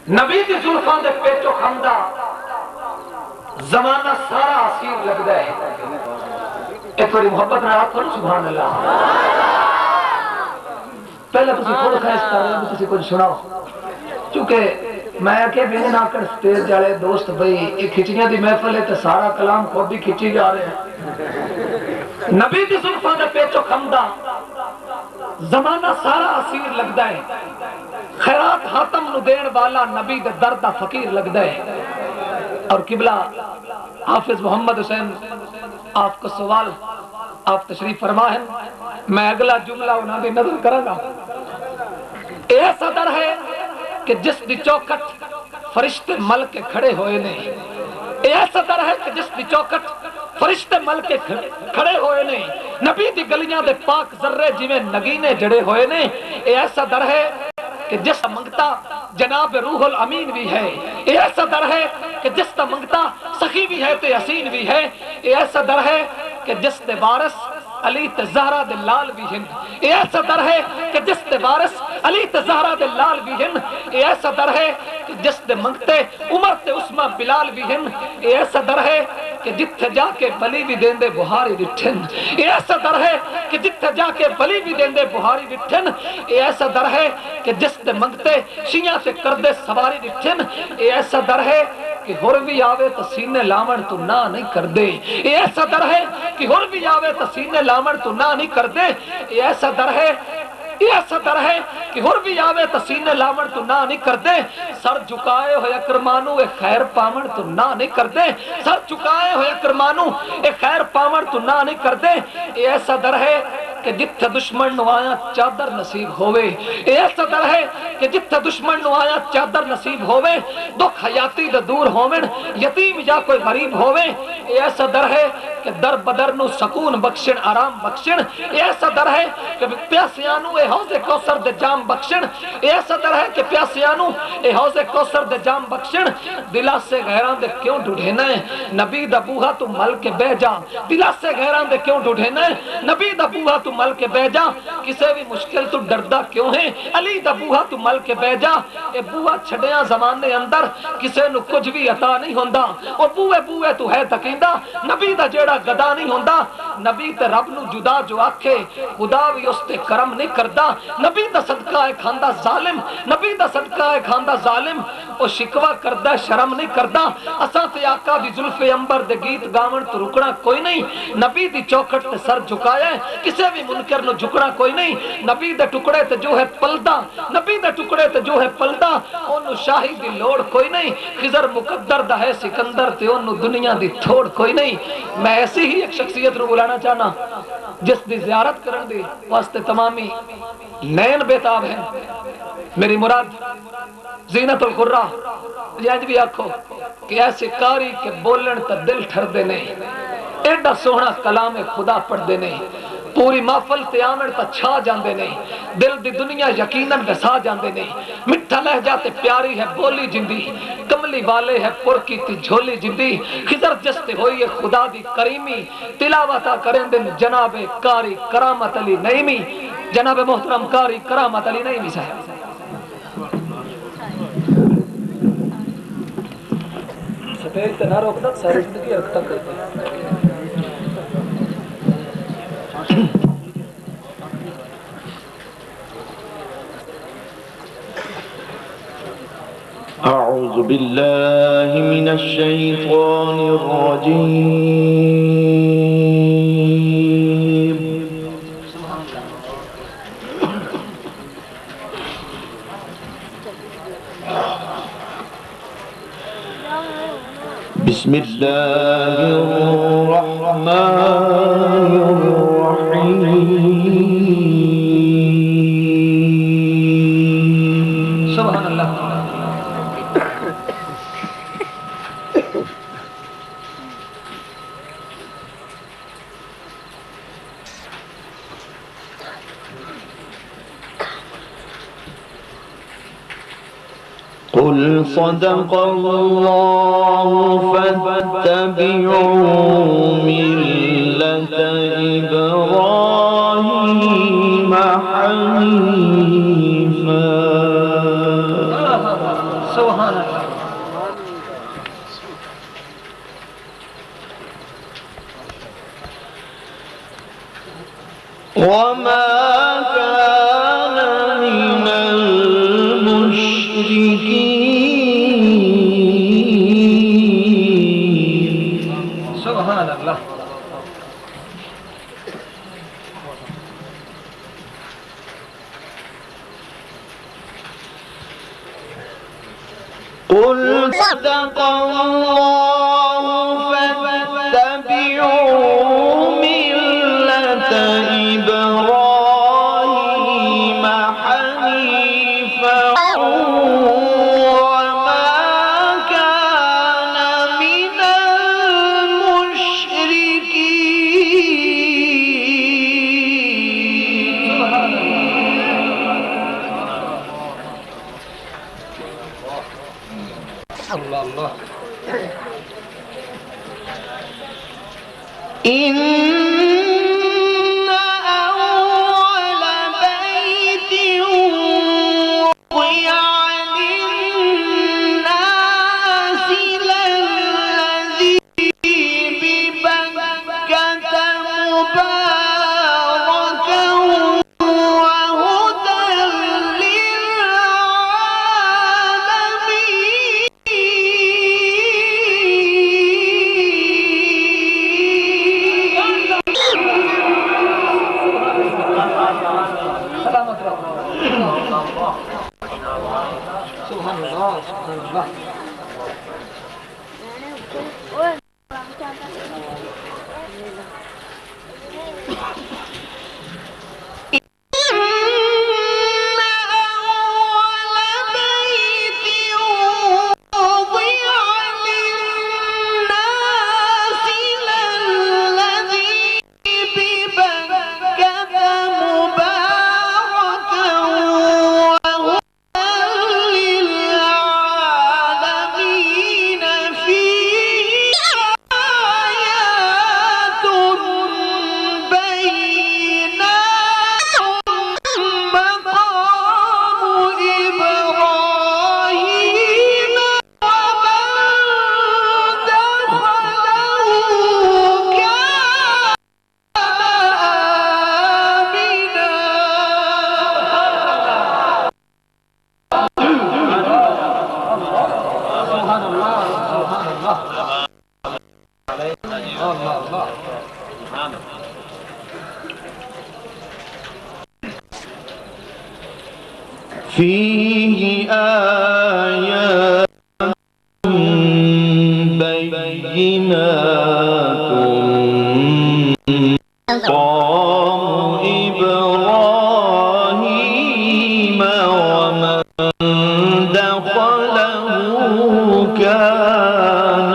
نبی دی زلفاں دے پیچو کھاندا زمانہ سارا اسیر لگدا ہے. ایک باری محبت نال آکھو سبحان اللہ. پہلے تسی خود خیس کر رہے ہو، تسی کچھ سناؤ. چونکہ میں کہ میرے نہ کر سٹیج والے دوست بھائی یہ کھچڑیاں دی محفل ہے تو سارا کلام خود ہی کھچی جا رہے ہیں. نبی دی زلفاں دے پیچو کھاندا زمانہ سارا اسیر لگدا ہے. خیرات حاتم نو دین والا نبی دے درد دا فقیر لگدا ہے. اور قبلہ حافظ محمد حسین آپ کو سوال آپ تشریف فرما ہے. میں اگلا جملہ انہاں دی نظر کروں گا. ایسا در ہے کہ جس دی چوکٹ فرشتے مل کے کھڑے ہوئے نے. ایسا در ہے کہ جس دی چوکٹ فرشتے مل کے کھڑے ہوئے نے. نبی دی گلیاں دے پاک ذرے جویں نگینے جڑے ہوئے نے. ایسا در ہے کہ جس منگتا جناب روح الامین بھی ہے. ایسا در ہے کہ جس کا منگتا سخی بھی ہے تے حسین بھی ہے. ایسا در ہے کہ جس دے وارث علی تے زہرا دے لال بھی ہن. ایسا در ہے کہ جس دے وارث علی تے زہرا دے لال بھی ہن. ایسا در ہے کہ جس دے منگتے عمر تے عثمان بلال بھی ہن. ایسا در ہے کہ جتھے جا کے بلی بھی دیندے بہاری ڈٹھن. ایسا در ہے کہ جتھے جا کے بلی بھی دیندے بہاری ڈٹھن. ایسا در ہے کہ جس دے منگتے شیعہ سے کردے سواری ڈٹھن. ایسا در ہے کہ ہور بھی آوے تو سینے لامن تو نہ نہیں کر دے. ایسا در ہے کہ ہور بھی آوے تو سینے لامن تو نہ نہیں کر دے. ایسا در ہے ایسا در ہے کہ ہر بھی آوے تو سینے لامن تو نہ نہیں کر دے. سر جھکائے ہوئے اکرمانو اے خیر پامن تو نہ نہیں کر دے. سر جھکائے ہوئے اکرمانو اے خیر پامن تو نہ نہیں کر دے. ایسا در ہے کہ جتھے دشمن نو آیا چادر نصیب ہوئے. ایسا در ہے کہ جتھے دشمن نو آیا چادر نصیب ہوئے. دکھ حیاتی دے دور ہومن یتیم یا کوئی غریب ہوئے. ایسا در ہے کہ در بدر نو سکون بخشن آرام بخشن. ایسا در ہے کہ پیاسیانو اے حوض کوثر دے جام بخشن. ایسا در ہے کہ پیاسیانو اے حوض کوثر دے جام بخشن. دلا سے غیران دے کیوں ڈھوڑھینا ہے نبی دا بوہا تو مل کے بہ جا. دلا سے غیران دے کیوں ڈھوڑھینا ہے نبی دا بوہا تو مل کے بہ جا. کسے بھی مشکل تو ڈردہ کیوں ہے علی دا بوہا تو مل کے بہ جا. اے بوہا چھڑیاں زمانے اندر کسے نو کچھ بھی عطا نہیں ہوندا. او بوئے بوئے تو ہے تکیندہ نبی دا جیڑا گدا نہیں ہوندا. نبی تے رب نو جدا جو آکھے خدا بھی اس تے کرم نہیں کردا. نبی دا صدقہ ہے کھاندہ ظالم. نبی دا صدقہ ہے کھاندہ ظالم. او شکوہ کردہ شرم نہیں کردا. اساں تے آقا دی زلف انبر دے گیت گاون تو رکنا کوئی نہیں. نبی دی چوکھٹ تے سر جھکایا ہے کسے بھی منکر نو جھکنا کوئی نہیں. نبی دے ٹکڑے تے جو ہے پلدا نبی دے ٹکڑے تے جو ہے پلدا اونوں شاہی دی لوڑ کوئی نہیں. خضر مقدر دا ہے سکندر تے اونوں دنیا دی تھوڑ کوئی نہیں. میں ایسی ہی ایک شخصیت رو بلانا چاہنا جس دی زیارت کرن دی واسطے تمامی نین بیتاب ہیں. میری مراد زینت القرہ جانج بھی آکھو کہ ایسے کاری کے بولن تا دل ٹھر دے نہیں. ایڈا سوہنا کلام خدا پڑھ دے نہیں. پوری محفل تے آمن تا چھا جاندے نہیں. دل دی دنیا یقیناً وسا جاندے نہیں. مٹھا لہجہ تے پیاری ہے بولی جندی. کملی والے ہے پر کی تی جھولی جندی. خضر جستے ہوئی ہے خدا دی کریمی. تلاوتا کریں دن جناب کاری کرامت علی نعیمی. جناب محترم کاری کرامت علی نعیمی صاحب. سٹیج تے نہ روکتا ساری زندگی رکھتا کرتے ہیں. أعوذ بالله من الشيطان الرجيم. بسم الله الرحمن الرحيم. سبحان اللہ. قل صدق الله فاتبعوا ملة إبراهيم حنيفا سبحان اللہ وما كان من المشركين سبحان اللہ قل صدق الله فاتبعوا ملة إبراهيم حنيفا وما كان من المشركين اللہ اللہ إن أول بيت وضع للناس للذي ببكة مباركا وهدى للعالمين سلامت رہو سبحان اللہ سبحان اللہ فيه آيات بينات مقام إبراهيم ومن دخله كان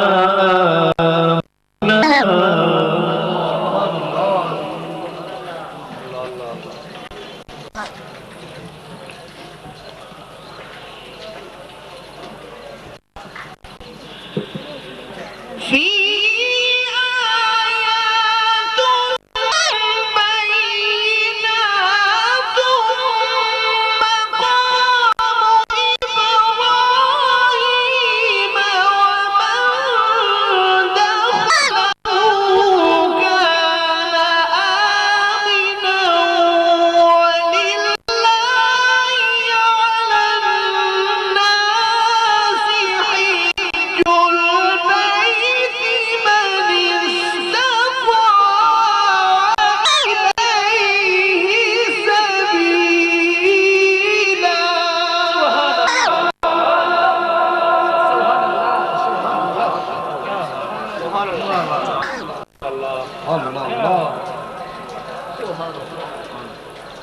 آمنا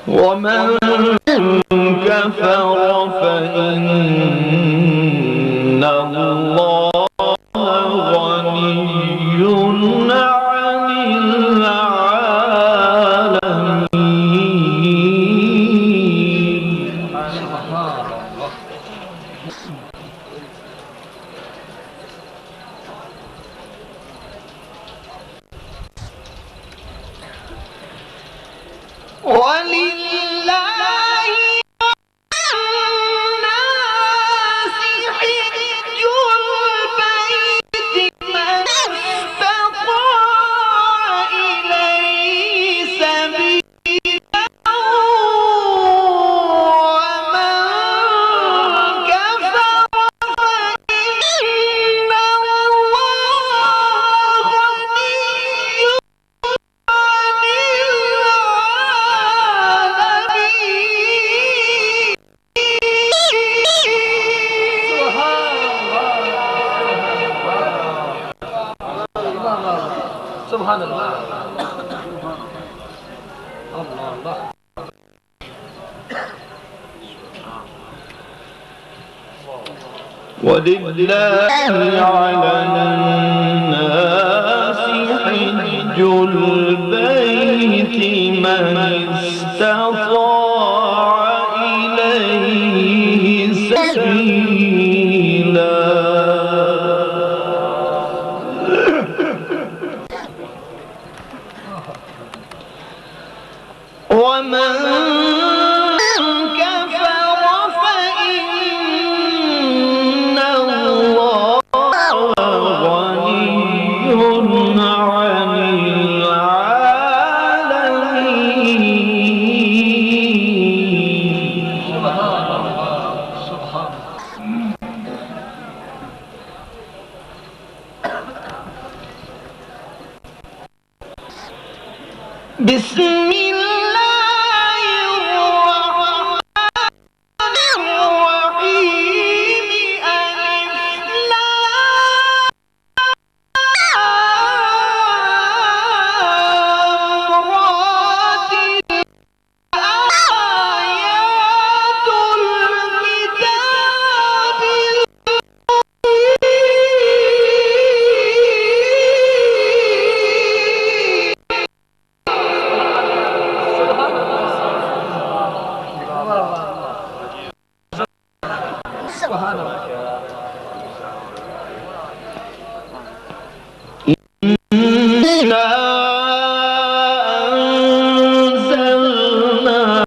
ومن كفر فإن الله غني عن العالمين. ولله سبحان اللہ اللہ ولله على الناس حج البيت من استطاع إليه سبيلا ومن بسم الله الرحمن الرحيم ألف لام را تلك آيات الكتاب سبحان اللہ إنا أنزلناه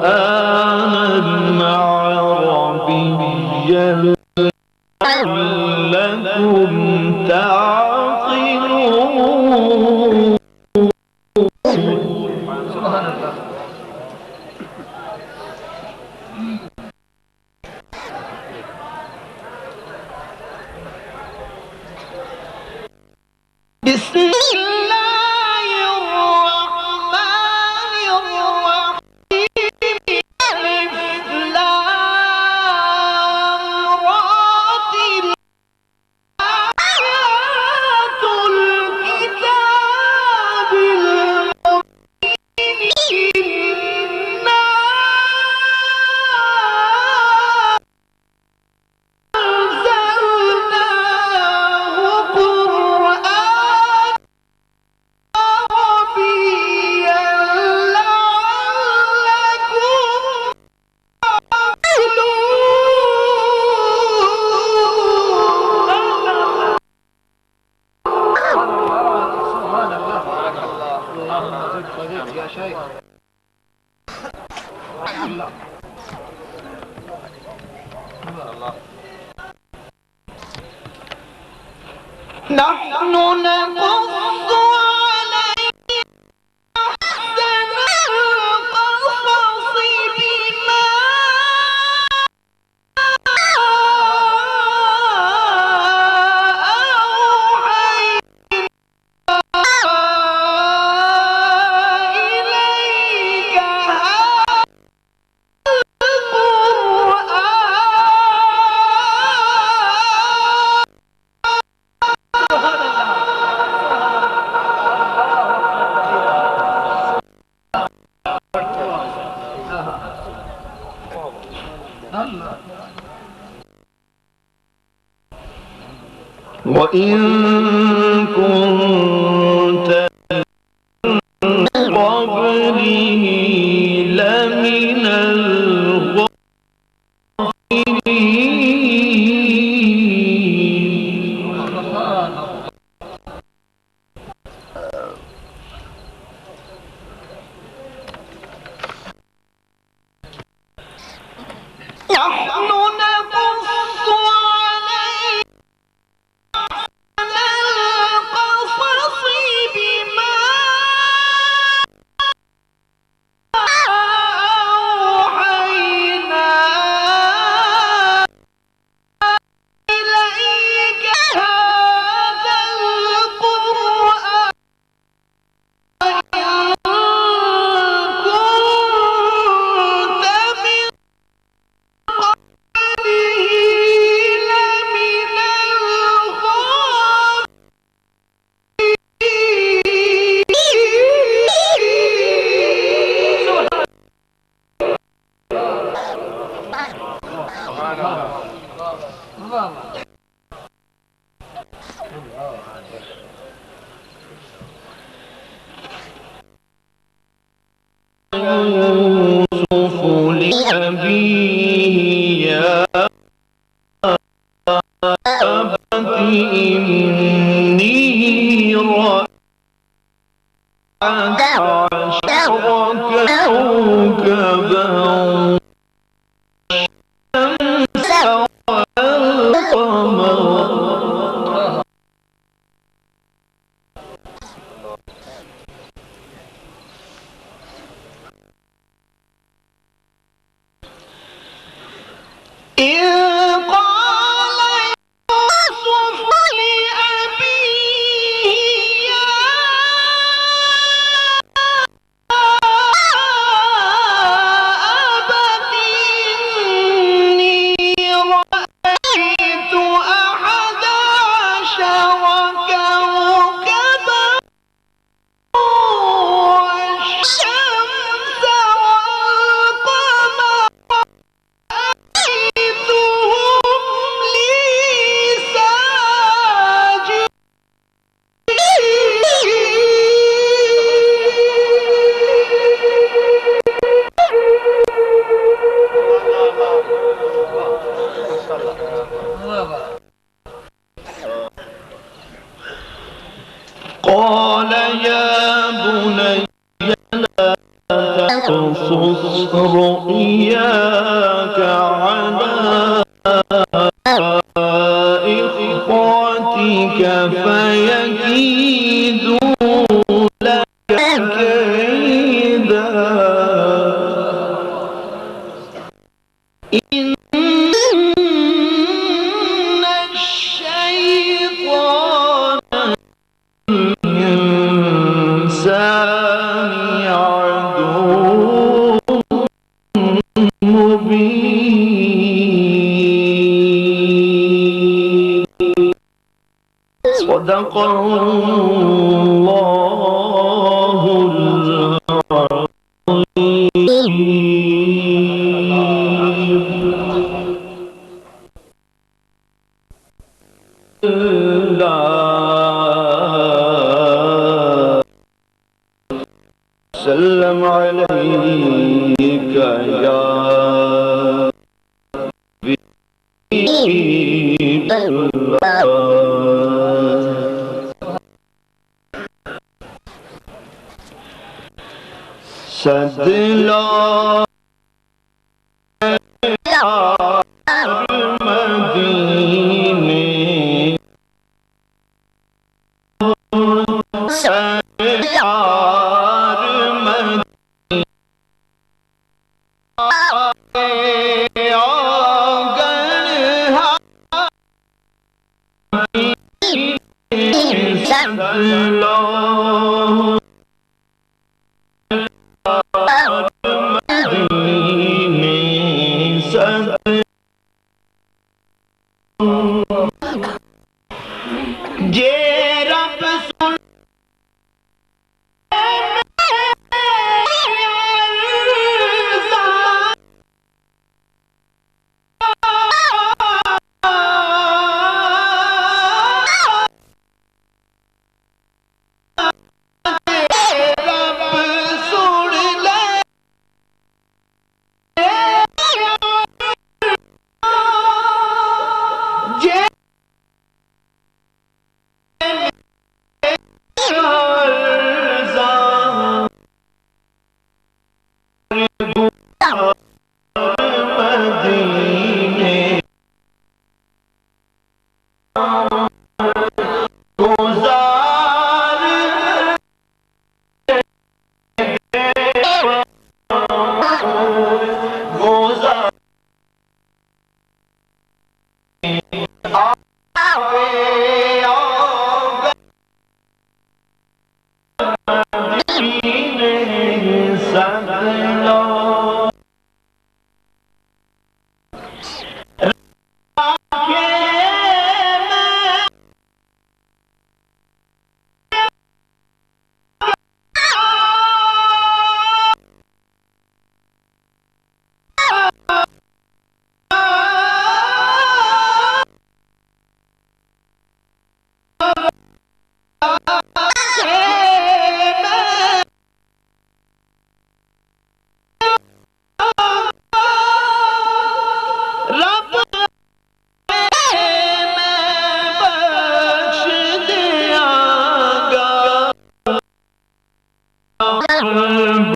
قرآنا عربيا لعلكم تعقلون سبحان اللہ بسم الله الرحمن الرحيم ألف لام را تلك آيات الكتاب المبين إنا أنزلناه قرآنا عربيا لعلكم تعقلون سبحان الله اللهم زد وزد يا شيخ الله نحن نقص عليك أحسن القصص بما أوحينا إليك هذا وإن كنت من قبله لمن الغافلين نحن نقص عليك أحسن القصص بما أوحينا يوسف لأبيه يا أبت إني رأيت عشر كوكبا والشمس والقمر إذ قال يوسف لأبيه يا أبت إني رأيت أحد عشر كوكبا والشمس والقمر رأيتهم لي قال يا بني لا تقصص رؤياك على إخوتك فيكيدوا لك كيدا إن الشيطان للإنسان عدو مبين صدق الله العظيم لا سلم عليك يا حبيب الله سدلا المدينة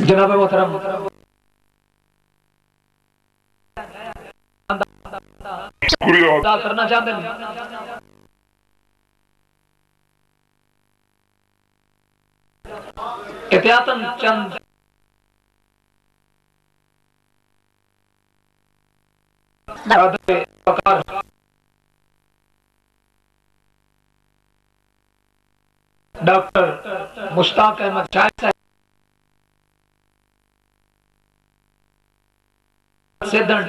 جناب محترم ادا کرنا چاہتے ہیں احتیاطاً چند ڈاکٹر مشتاق احمد شاہد صاحب سیدن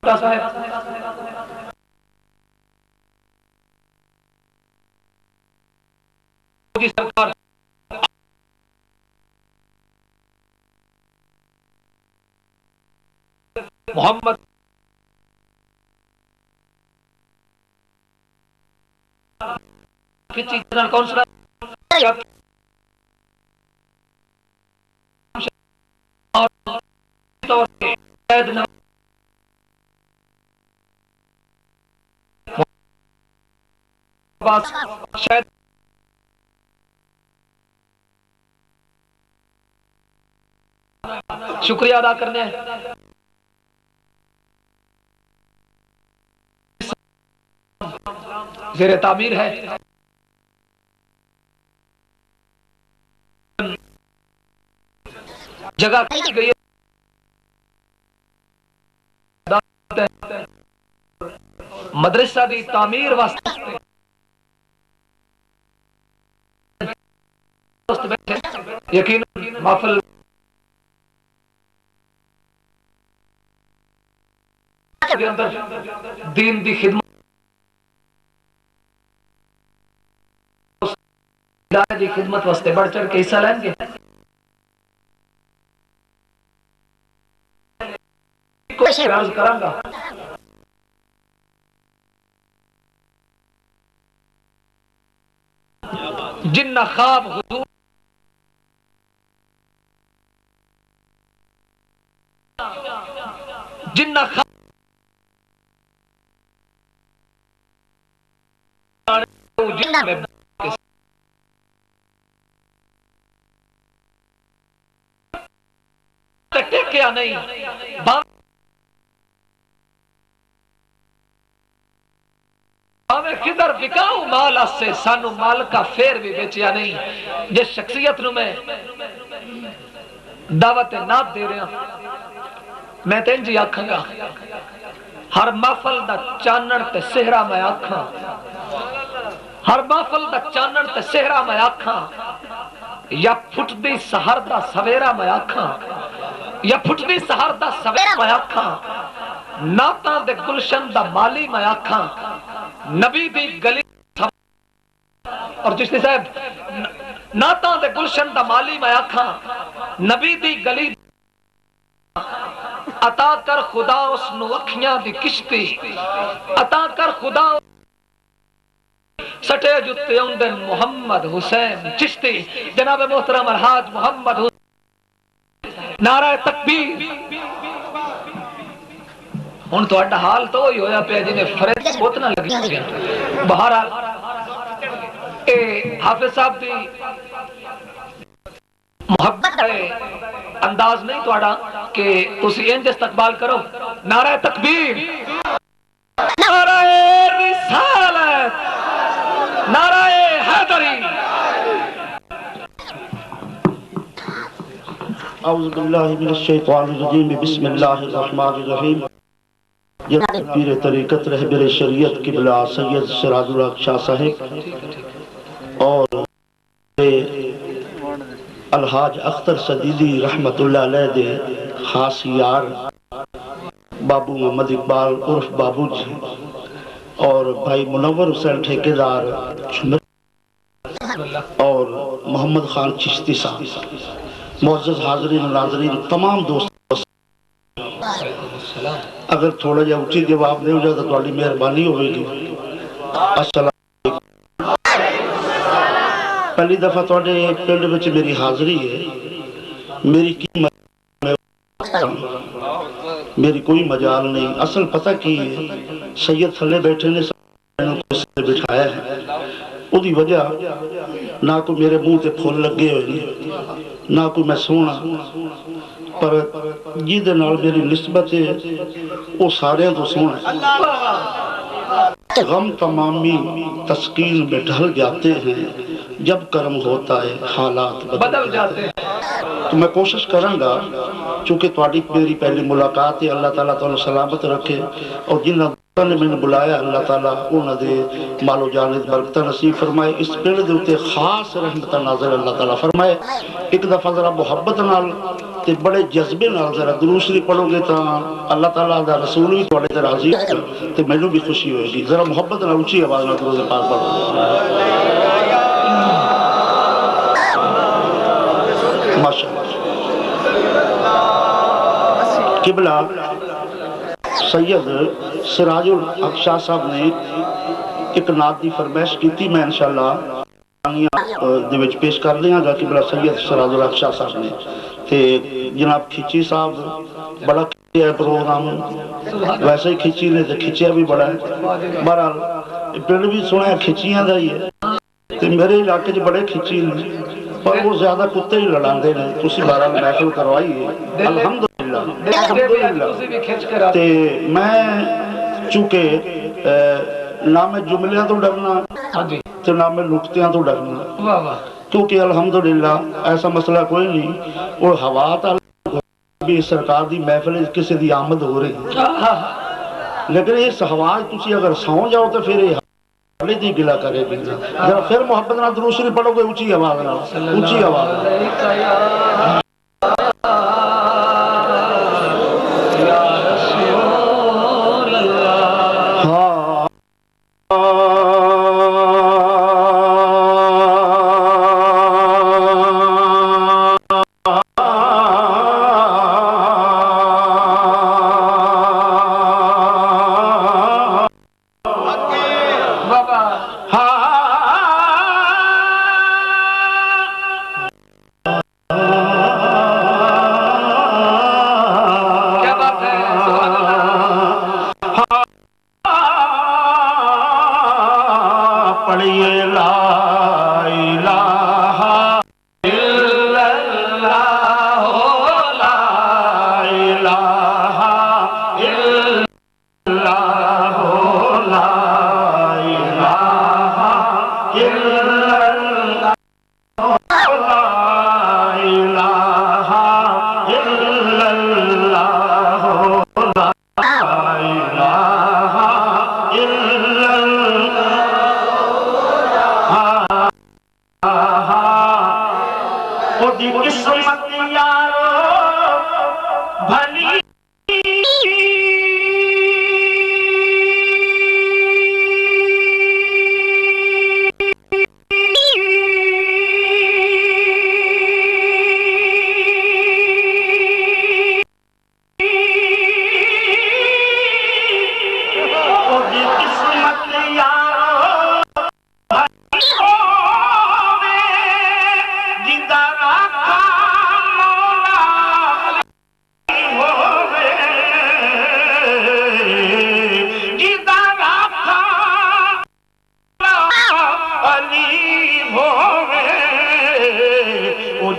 صاحب کی سرکار محمد جنرل کونسلر شاید شکریہ ادا کرنے زیر تعمیر ہے جگہ گئی ہے مدرسہ دی تعمیر واسطے یقین محفل کے اندر دین دی خدمت دی خدمت واسطے بڑھ چڑھ کے حصہ لیں گے کوشش عرض کروں گا جنہ خواب حضور جنہ خواب ٹکیا نہیں کدھر بکاؤں مال سے سانو مال کا فیر بھی بیچیا نہیں جس شخصیت نو میں دعوت نات دے رہا میں تین جی آکھاں گا ہر محفل دا چانن تے سہرا میں آکھاں ہر محفل دا چانن تے سہرا میں آکھاں یا پھٹ دی سہر دا سویرا میں آکھاں یا پھٹ دی سہر دا سویرا میں آکھاں ناتاں دے گلشن دا مالی میں آکھاں نبی دی گلی اور چشتی صاحب ناتاں دے گلشن دا مالی میں آکھاں نبی دی گلی عطا کر خدا اس نو اکھیاں دی کشتی، عطا کر خدا سٹے جتے اندن محمد حسین چشتی، جناب محترم الحاج محمد حسین، نعرہ تکبیر۔ ہن تو اڈا حال تو ہوئی ہویا پہ جنہیں فرید بہت نہ لگی ہوئی، بہرحال اے حافظ صاحب دی محبت ہے انداز نہیں توڑا کہ تسی انج استقبال کرو۔ نعرہ تکبیر، نعرہ رسالت، نعرہ حیدری۔ اعوذ باللہ من الشیطان الرجیم، بسم اللہ الرحمن الرحیم۔ جناب پیر طریقت رہبر شریعت قبلہ سید سراج الحق شاہ صاحب اور الحاج اختر صدیقی رحمت اللہ علیہ دے خاص یار بابو محمد اقبال عرف بابو جی اور بھائی منور حسین ٹھیکیدار اور محمد خان چشتی صاحب، معزز حاضرین و ناظرین، تمام دوست، اگر تھوڑا جا اچھی جواب دے ہو جاتا تو آلی مہربانی ہوئے گی۔ السلام علیکم۔ پہلی دفعہ توڑے پنڈ بچ میری حاضری ہے، میری کی میری کوئی مجال نہیں، اصل پتہ کی ہے سید تھلے بیٹھے نے سے بٹھایا ہے، وہ دی وجہ نہ کوئی میرے منہ تے پھول لگے ہوئے نہ کوئی میں سونا، پر جی دے نال میری نسبت ہے وہ سارے تو سونا۔ غم تمامی تسکین میں ڈھل جاتے ہیں، جب کرم ہوتا ہے حالات بدل جاتے ہیں۔ تو میں کوشش کروں گا چونکہ تواڈی میری پہلی ملاقات ہے، اللہ تعالیٰ تعالیٰ سلامت رکھے، اور جن اللہ نے میں نے بلایا اللہ تعالیٰ انہوں دے مال و جان برکت نصیب فرمائے، اس پنڈ دے اوتے خاص رحمت نازل اللہ تعالیٰ فرمائے۔ ایک دفعہ ذرا محبت نال تے بڑے جذبے نال ذرا درود شریف پڑھو گے تو اللہ تعالیٰ دا رسول بھی تواڈے تے راضی ہے تے مینوں بھی خوشی ہوئے گی۔ ذرا محبت نال اونچی آواز نال درود پاک پڑھو۔ ماشاءاللہ۔ قبلہ سید سراج الحق شاہ صاحب نے ایک نعت دی فرمائش کی تھی، میں انشاءاللہ دے وچ پیش کر دیا گا۔ قبلہ سید سراج الحق شاہ صاحب نے تے جناب کھچی صاحب بڑا کھچیا ہے پروگرام، ویسے ہی کھچی نے تے کھچیا بھی بڑا ہے، بہرحال پنڈ بھی سنا کھچیاں دا ہی ہے تے میرے علاقے جو بڑے کھچی نے پر وہ زیادہ کتے ہی لڑاندے نے، تسی بہرحال محفل کروائی ہے الحمدللہ الحمدللہ۔ تے میں چونکہ نہ میں جملیاں تو ڈرنا تے نہ میں نکتیاں تو ڈرنا، کیونکہ الحمدللہ ایسا مسئلہ کوئی نہیں، وہ ہوا تا بھی سرکار دی محفل کسی دی آمد ہو رہی ہے، لیکن اس ہوا تسی اگر سو جاؤ تو پھر یہ دی گلا کرے گی۔ ذرا پھر محبت نہ درود شریف پڑھو گے اونچی آواز نہ، اونچی آواز نہ۔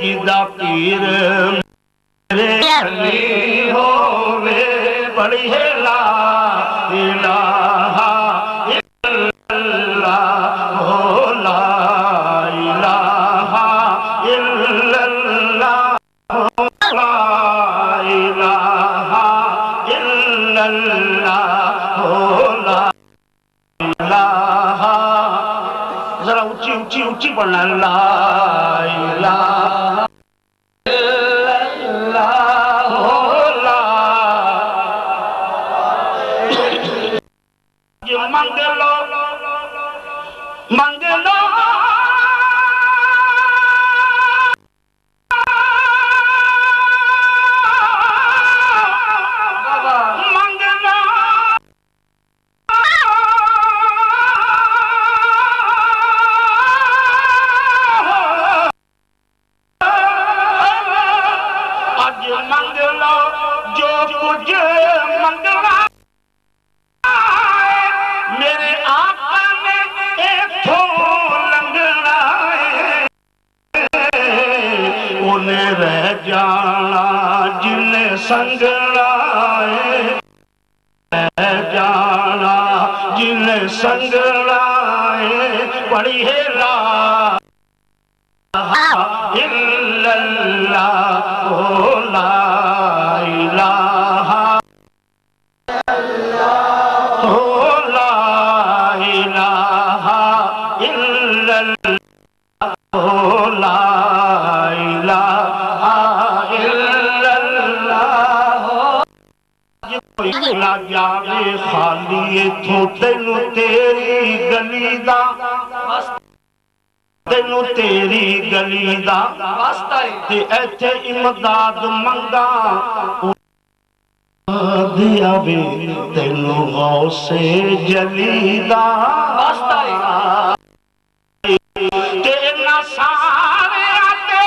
جدا پیر میرے علی ہووے بڑی ہے لا الہ الا اللہ لا الہ الا اللہ لا الہ الا اللہ لا الہ ذرا اونچی اونچی اونچی پڑھنا لا الہ الا اللہ لا یہ منگ لو منگ لو رہ جانا جن سنگ لائے رہ جانا جن سنگ لائے پڑھی ہے لا الا اللہ لا الہ لا الہ الا اللہ لا نہ جاوے خالی تھو تینو تیری گلی دا تینو تیری گلی دا تے ایتھے امداد منگا دیا بے تینو غوث جلی دا تے نہ سارے آتے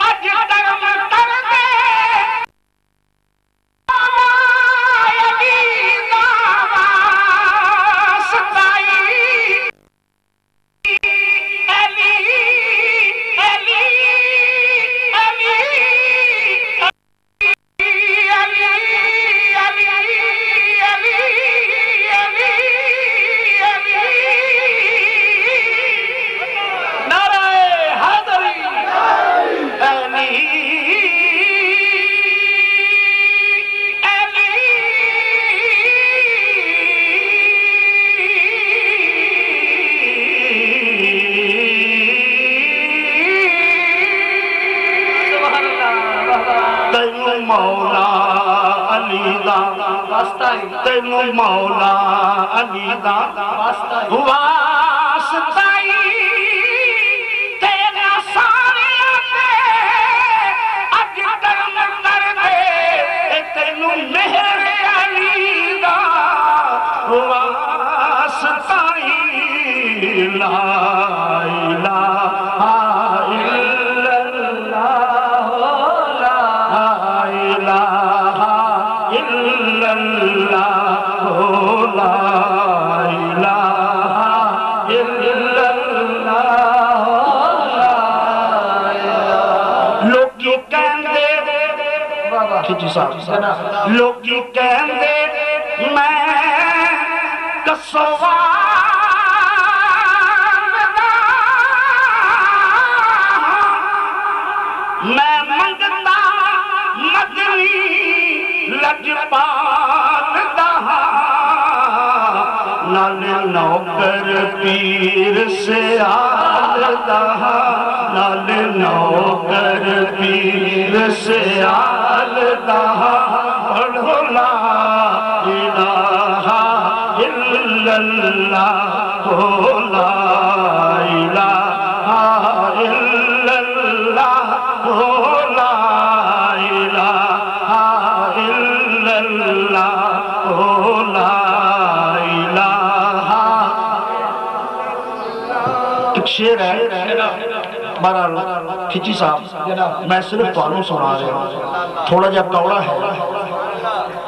اج درم کر دے تینو مولا علی دا واسطائی تیرے سارے آتے اج درم کر دے تینو مہر علی دا واسطائی لا الہ الا اللہ لا الہ الا اللہ لا الہ الا اللہ لوگی کہندے لوگی کہندے میں کسوار میں منگتا مدنی لجپال دہا نال نوکر پیر سے آل دہا نال نوکر پیر سے آل دہا پڑھو لا الہ الا اللہ لا الہ الا اللہ لا الہ الا اللہ لا الہ ایک شعر ہے بہرحال کھچی صاحب میں صرف پانوں سنا رہا ہوں تھوڑا جا کوڑا ہے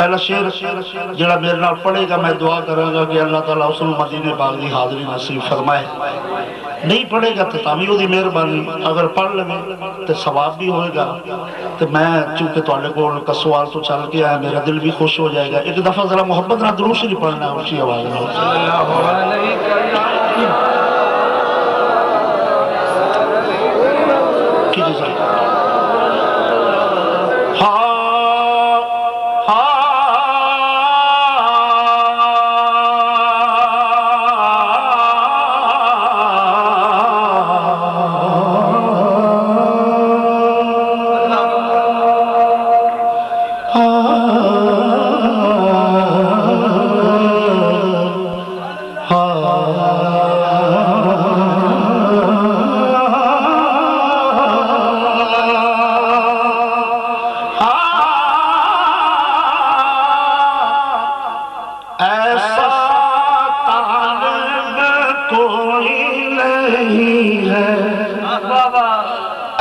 پہلا شعر جڑا میرے نال پڑھے گا میں دعا کروں گا کہ اللہ تعالیٰ اس مدینے پاک دی حاضری نصیب فرمائے، نہیں پڑھے گا تو تامیوں دی مہربانی، اگر پڑھ لے تو ثواب بھی ہوئے گا۔ تو میں چونکہ تھوڑے کو کا سوال تو چل کے آیا، میرا دل بھی خوش ہو جائے گا۔ ایک دفعہ ذرا محبت نہ درود شریف پڑھنا ہے اونچی آواز میں۔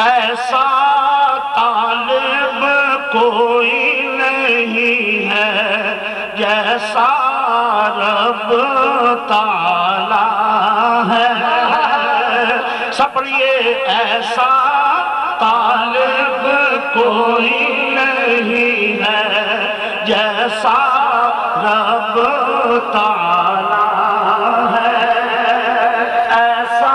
ایسا طالب کوئی نہیں ہے جیسا رب تعالی ہے، سب پڑھیے، ایسا طالب کوئی نہیں ہے جیسا رب تعالی ہے، ایسا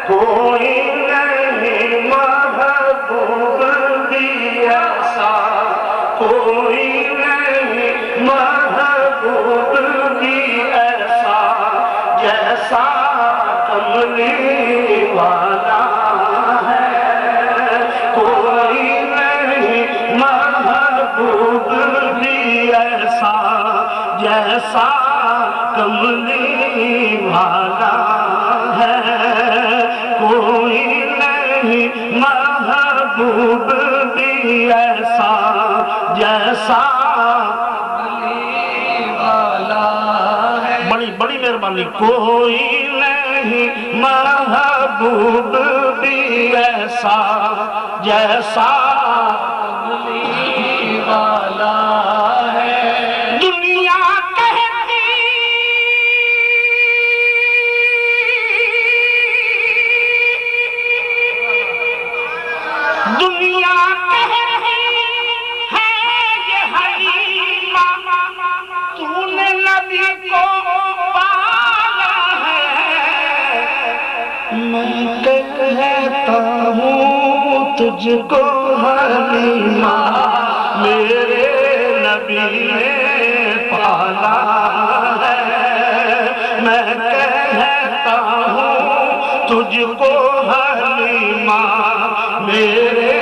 کوئی نہیں محبوب بھی ایسا، کوئی نہیں محبوب بھی ایسا جیسا کملی والا ہے، کوئی نہیں محبوب بھی ایسا جیسا کملی والا ہے، کوئی نہیں محبوب بھی ایسا جیسا کملی والا ہے۔ بڑی بڑی مہربانی، کوئی نہیں محبوب بھی ایسا جیسا کملی والا ہے۔ دنیا تجھ کو حلیمہ میرے نبی نے پالا ہے، میں کہتا ہوں تجھ کو حلیمہ میرے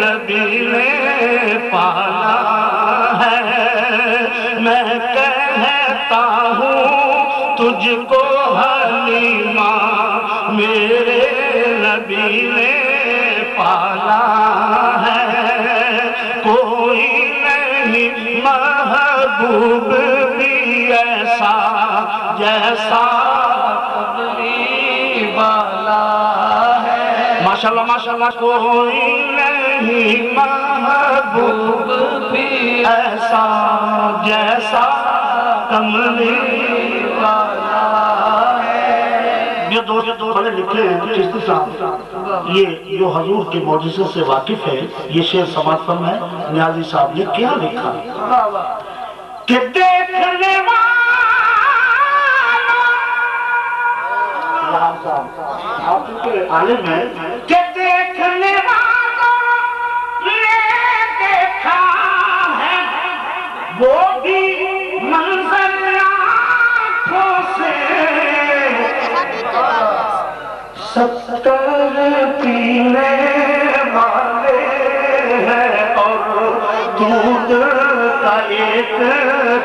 نبی نے پالا ہے، میں کہتا ہوں تجھ کو حلیمہ میرے نبی نے پالا ہے، کوئی نہیں محبوب بھی ایسا جیسا کملی والا ہے۔ ماشاءاللہ ماشاءاللہ، کوئی نہیں محبوب بھی ایسا جیسا کملی والا ہے۔ یہ دو پڑھے لکھے ہیں چشتی صاحب، یہ جو حضور کے معجزے سے واقف ہے، یہ شعر سماعت فرمائے ہے نیازی صاحب نے کیا لکھا کہ دیکھنے والوں آپ کے عالم ہیں کہ دیکھنے والوں نے دیکھا ہے وہ بھی منظر آنکھوں سے، 70 پینے والے ہیں اور دودھ کا ایک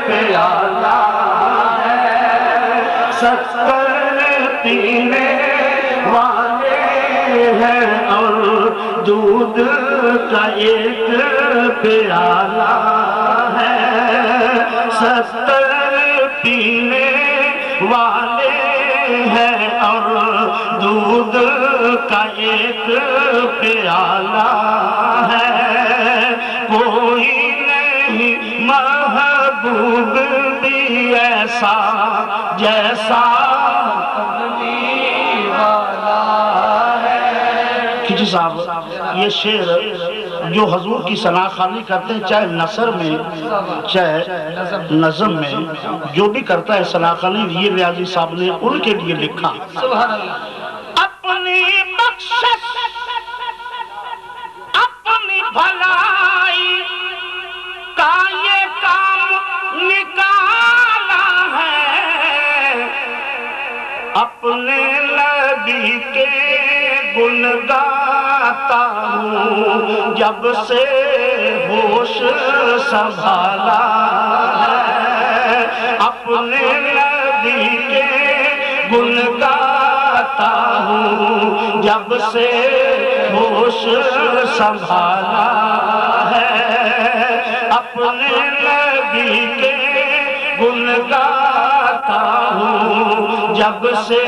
پیالہ ہے، 70 پینے والے ہیں اور دودھ کا ایک پیالہ ہے 70 پینے والے ہیں اور دودھ کا ایک پیالہ ہے کوئی نہیں محبوب بھی ایسا جیسا کھچی صاحب یہ شعر جو حضور کی ثنا خوانی کرتے ہیں چاہے نثر میں چاہے نظم میں جو بھی کرتا ہے ثنا خوانی یہ ریاضی صاحب نے ان کے لیے لکھا اپنی بخشش اپنی بھلائی کا یہ کام نکالا ہے اپنے نبی کے گن گاتا ہوں جب سے ہوش سنبھالا ہے اپنے نبی کے گن گاتا ہوں جب سے ہوش سنبھالا ہے اپنے نبی کے گن گاتا ہوں جب سے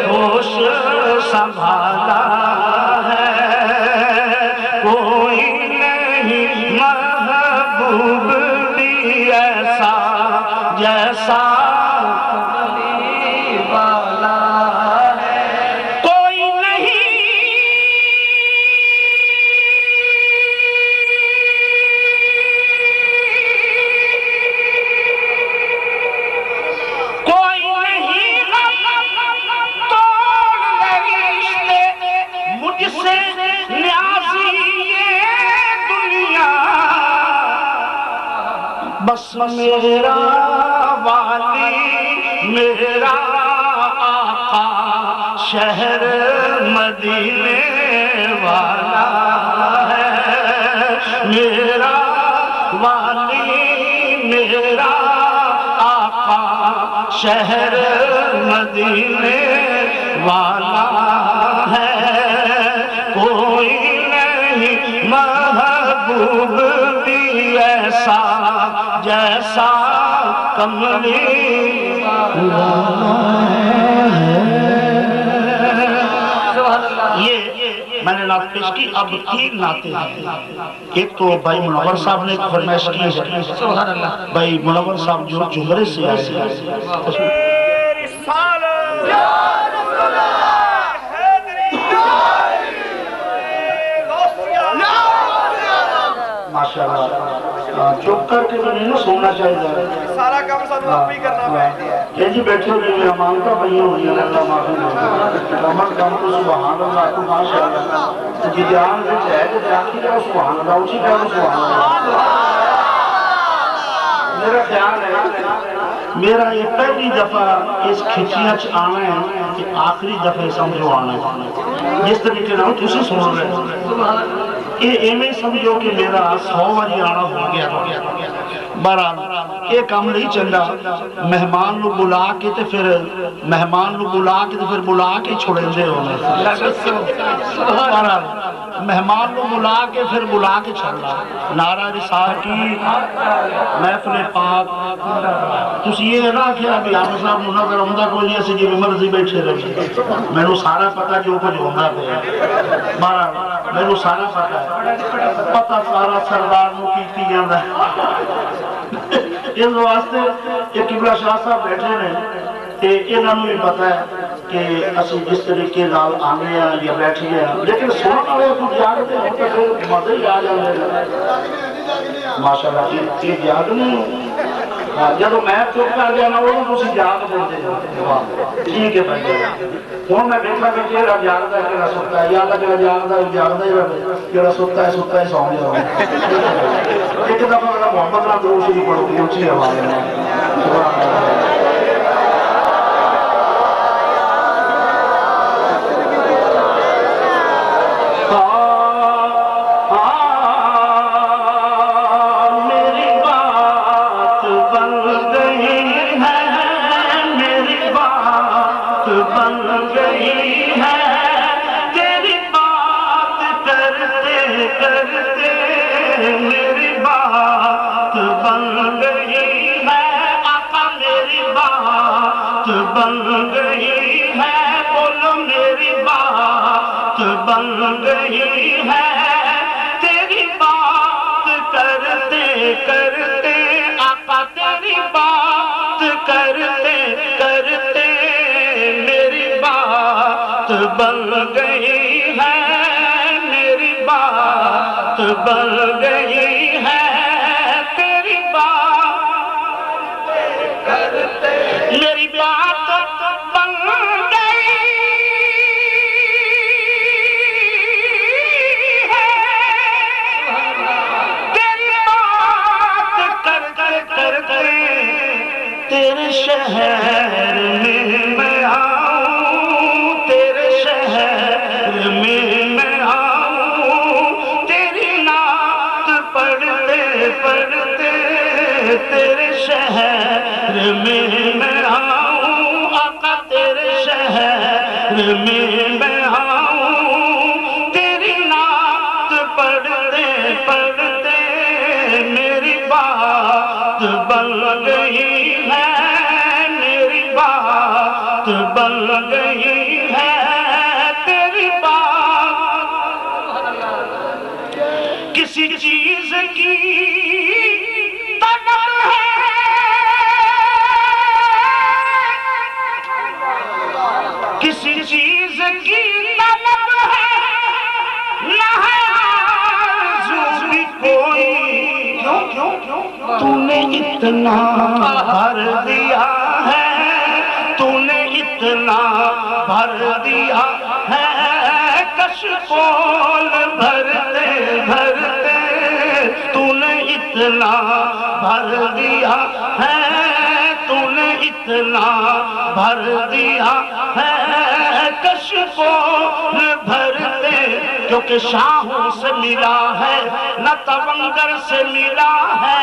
ہوش سنبھالا ہے کوئی نہیں محبوب بھی ایسا جیسا کوئی نہیں مجھ سے نیازی یہ دنیا بس میرا والی میرا آقا شہر مدینے والا ہے میرا والی میرا آقا شہر مدینے والا ہے کوئی نہیں محبوب بھی ایسا جیسا کملی یہ میں نے نعت پیش کی اب 3 نعتیں ہیں ایک تو بھائی منور صاحب نے فرمائش کی ہے بھائی منور صاحب جو جمرے سے آئے ماشاءاللہ چپ کر کے تو نہیں سننا چاہیے سارا کام سب آپ ہی کرنا پڑتا ہے یہ جی بیٹھے ہوئے میرا مانگتا بھئی ہوئی اللہ معافی کمر کم تو سبحان اللہ کو ماشاءاللہ جی جان سے چاہے تو جاکی جاؤ سبحان اللہ اچھی جاؤ سبحان اللہ میرا خیال ہے میرا یہ پہلی دفعہ اس کھچیاں چ آنا ہے کہ آخری دفعہ سمجھو آنا ہے جس طریقے نام تسی سن رہے یہ ایمیں سمجھو کہ میرا 100 واری آنا ہو گیا بہرحال یہ کام نہیں چلنا مہمان نو بلا کے تے پھر بلا کے چھوڑے دے ہونے بہرحال مہمان نو بلا کے پھر بلا کے چھوڑنا نعرہ رسالت کی محفل پاک تسی یہ نہ کہ ابھی آمد صاحب نظر ہوندہ کوئی نہیں ایسی جی مرضی بیٹھے رہے میں نے سارا پتہ جو کچھ ہوندہ پہ بہرحال میں نے سارا پتہ سارا سردار نو کی جاندہ ہے اس واسطے یہ قبلہ شاہ صاحب بیٹھے ہیں کہ انہوں نے بھی پتا ہے کہ اسی جس طریقے نال آنے ہیں یا بیٹھے ہیں لیکن سننا ہوئے کچھ جاگتے ہیں تو پھر مزے ہی آ جانے ہیں ماشاءاللہ یہ جاگ نہیں جب میں چپ کر گیا نا وہ اسی جاگ دیتے ہیں ٹھیک ہے بھائی ہوں میں دیکھا کہ کہڑا جاگتا ہے کہڑا ستا ہے یا اللہ کہڑا جاگتا ہی رہے کہڑا ستا ہے سو گیا ایک دفعہ میرا محمد نام دور شریف پڑھو گی اچھی آواز میں میری بات گئی ہے تیری بات کرتے کرتے میری بات بن گئی ہے آقا میری بات بن گئی ہے بولو میری بات بن گئی ہے تیری بات کرتے کرتے آقا تیری بات کرتے کرتے میری بات بن گئی ہے میری بات بن گئی ہے تیری بات کرتے میری بات بن گئی ہے تیری بات کرتے کرتے تیرے شہر میں آؤں تیرے شہر میں آؤں تیری نعت پڑھتے پڑھتے تیرے شہر میں آؤں آقا تیرے شہر میں آؤں تیری نعت پڑھتے پڑھتے میری بات بن گئی ہے میری بات بن گئی ہے تیری بات کسی چیز کی طلب ہے کسی چیز کی طلب ہے نہ ہے آرزو بھی کوئی تو نے اتنا بھر دیا ہے تو نے اتنا بھر دیا ہے کش پول بھرتے بھرتے تو نے اتنا بھر دیا ہے تو نے اتنا بھر دیا ہے کش پول بھرتے کیونکہ شاہوں سے ملا ہے نہ تونگر سے ملا ہے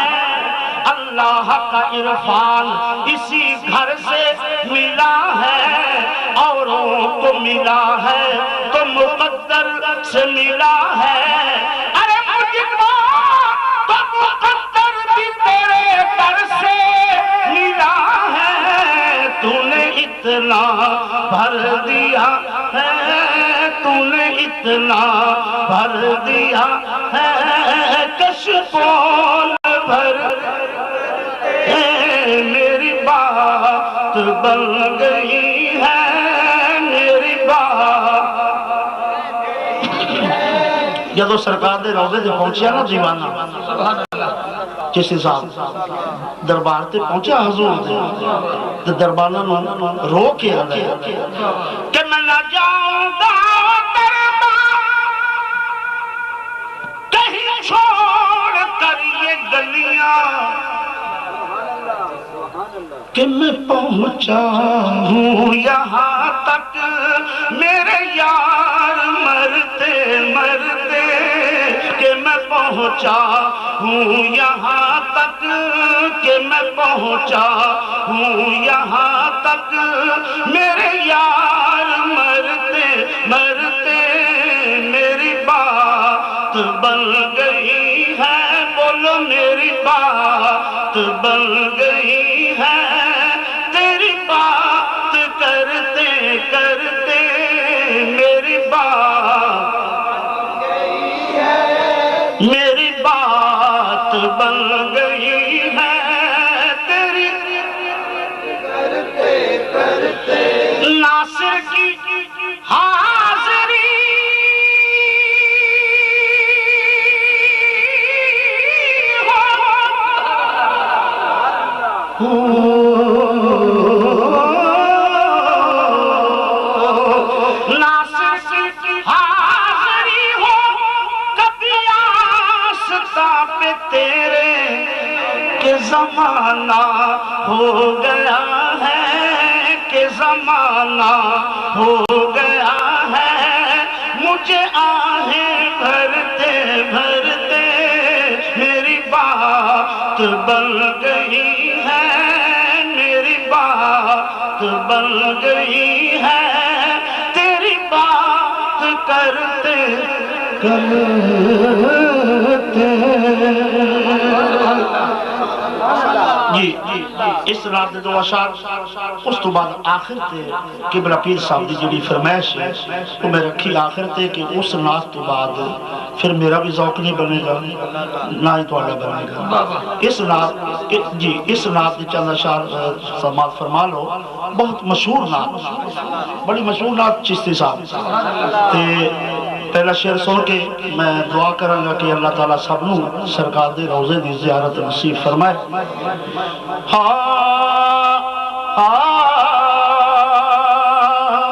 اللہ کا عرفان اسی گھر سے ملا ہے اوروں کو ملا ہے تو مقدر سے ملا ہے ارے مجھ کو تو مقدر بھی تیرے در سے ملا ہے تو نے اتنا بھر دیا ہے تو نے اتنا بھر دیا ہے کش پول بھر میری بات بن گئی ہے میری بات جدو سرکار دے روضے دے پہنچیا نا دیوانہ کسی صاحب دربار تے پہنچیا حضور دے دربارہ رو کے آگئے کہ میں نہ جاؤں گا دربار کہیں چھوڑ کر یہ گلیاں کہ میں پہنچا ہوں یہاں تک میرے یار مرتے مرتے کہ میں پہنچا ہوں یہاں تک کہ میں پہنچا ہوں یہاں تک میرے یار مرتے مرتے میری بات بن گئی ہے بولو میری بات بن گئی ہے تیری بات کرتے کرتے میری بات بن گئی ہے تیری کرتے کرتے ناصر کی حاضری ناصر کی حاضری ہو کبھی آستا پہ تیرے کہ زمانہ ہو گیا ہے کہ زمانہ ہو گیا ہے مجھے آہیں بھرتے بھرتے میری بات بن گئی ہے میری بات بن گئی ہے کرتے جی اس رات دے دو اشعار اس تو بعد آخر تے قبلہ پیر صاحب دی جڑی فرمائش ہے وہ میں رکھی آخر تے کہ اس ناز تو بعد پھر میرا بھی ذوق نہیں بنے گا نہ ہی توڑا بنے گا اس ناز جی اس ناز دے چند اشعار سماعت فرما لو بہت مشہور ناز بڑی مشہور ناز چشتی صاحب تے پہلا شعر سن کے میں دعا کروں گا کہ اللہ تعالیٰ سب نو سرکار دے روزے دی زیارت نصیب فرمائے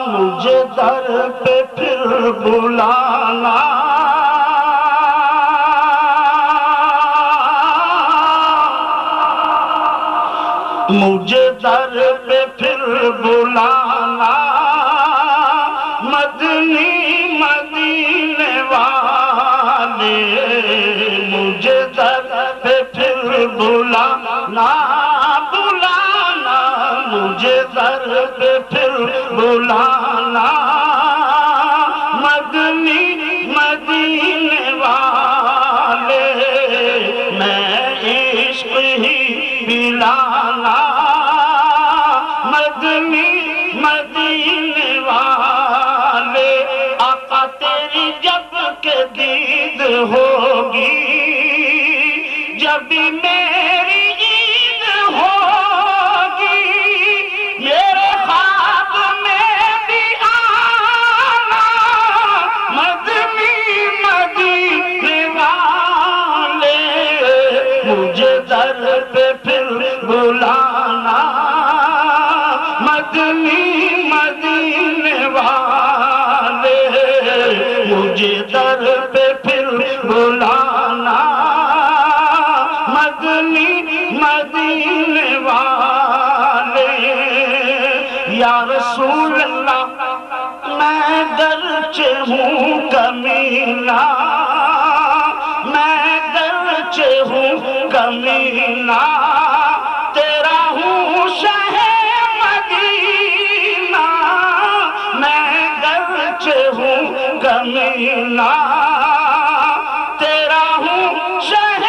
مجھے در پہ پھر بلانا مجھے در پہ پھر بلانا مدنی مدینے والے مجھے در پہ پھر بلانا بلانا مجھے در پہ پھر بلانا مدنی مدینے والے میں عشق ہی پلانا مدنی مدینے والے آقا تیری جب کہ دید ہوگی جب بھی میری عید ہوگی میرے خواب میں بھی آنا مدنی مدینے والے مجھے در پہ پھر بلانا مدنی مدینے والے مجھے در پہ پھر بلانا مدنی مدینے والے یا رسول اللہ میں گرچہ ہوں کمینہ میں گرچہ ہوں کمینہ تیرا ہوں شہ مدینہ میں گرچہ ہوں کمینہ تیرا ہوں شہ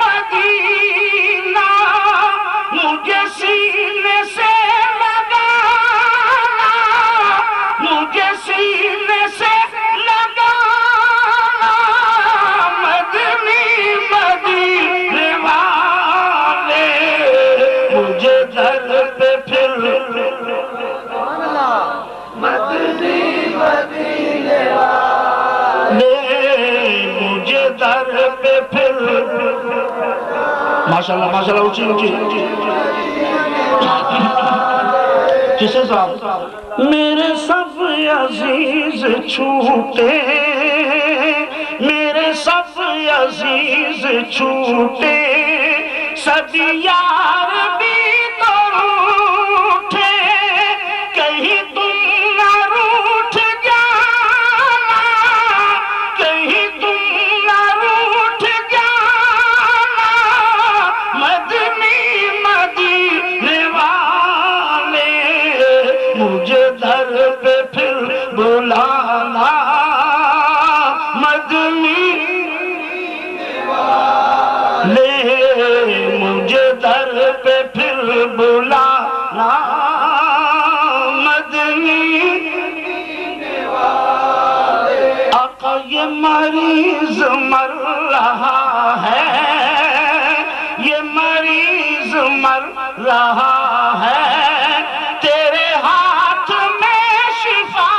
مدینہ مجھے سینے سے لگانا مجھے سینے سے لگانا مدنی مدینے والے مجھے در پہ پھر مدنی مدینے والے مجھے در پہ پھر ماشاءاللہ ماشاءاللہ اونچی اونچی کسے صاحب میرے سب عزیز چھوٹے میرے سب عزیز چھوٹے سب یار بھی تو روٹھے کہیں تم نہ روٹھ جانا کہیں تم نہ روٹھ جانا مدنی مدینے والے مجھے در پہ پھر بلانا مدنی لے مجھے در پہ پھر بلانا مدنی آقا یہ مریض مر رہا ہے یہ مریض مر رہا ہے تیرے ہاتھ میں شفا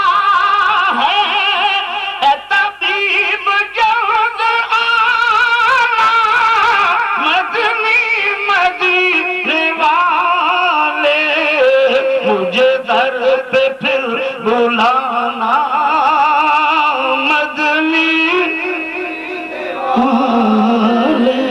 ہے اے طبیب جلد آنا مدنی مدینے والے مجھے در پہ پھر بلانا مدنی والے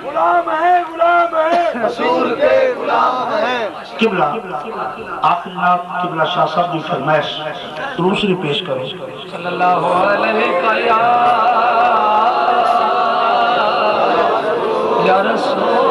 غلام ہے رسول کے غلام ہیں قبلہ آخری نات قبلہ شاہ صاحب کی فرمائش دوسری پیش کرو صلی اللہ علیہ یا رسول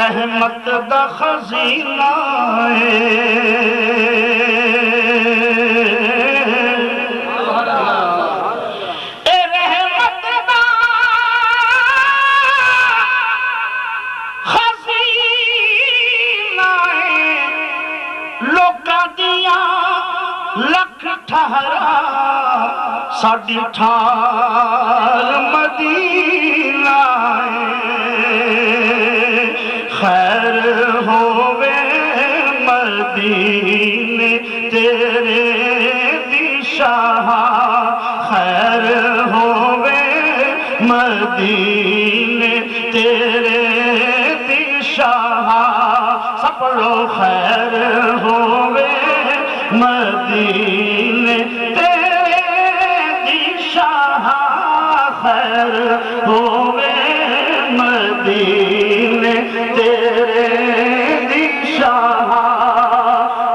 رحمت دا خزینہ رحمت دا خزینہ لوکاں دیاں لکھ ٹھہرا ساڈی ٹھار مدینہ خیر ہووے مدینے تیرے دی شاہ خیر ہووے مدینے تیرے دی شاہ سب لو خیر ہووے مدینے تیرے دی شاہ خیر ہووے مدینے تیرے دی شاہ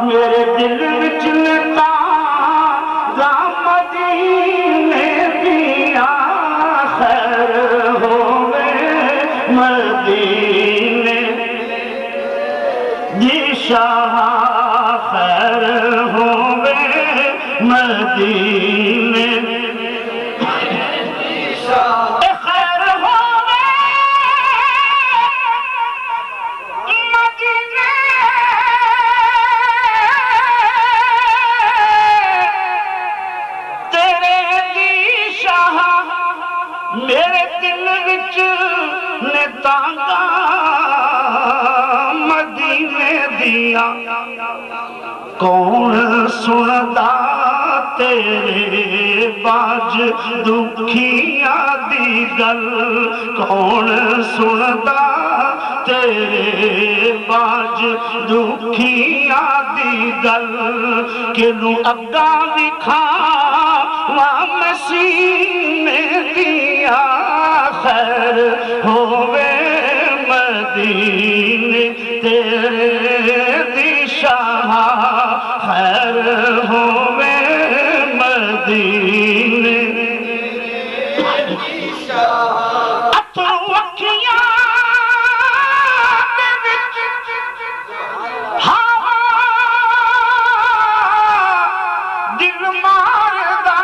میرے دل وچ نکاح مدینے دیا خیر ہووے مدینے دی شاہ خیر ہووے مدینے دی شاہ میرے دل وچ نے تانگا مدینے دیا کون سندا تیرے باج دکھیاں دی گل کون سندا تیرے باج دکھیاں دی گل کنوں اگا وکھاواں مسینے دیا خیر ہووے مدینے تیرے دی شاہ خیر ہووے مدینے اترو اکھیاں دے وچ ہوا دل ماردا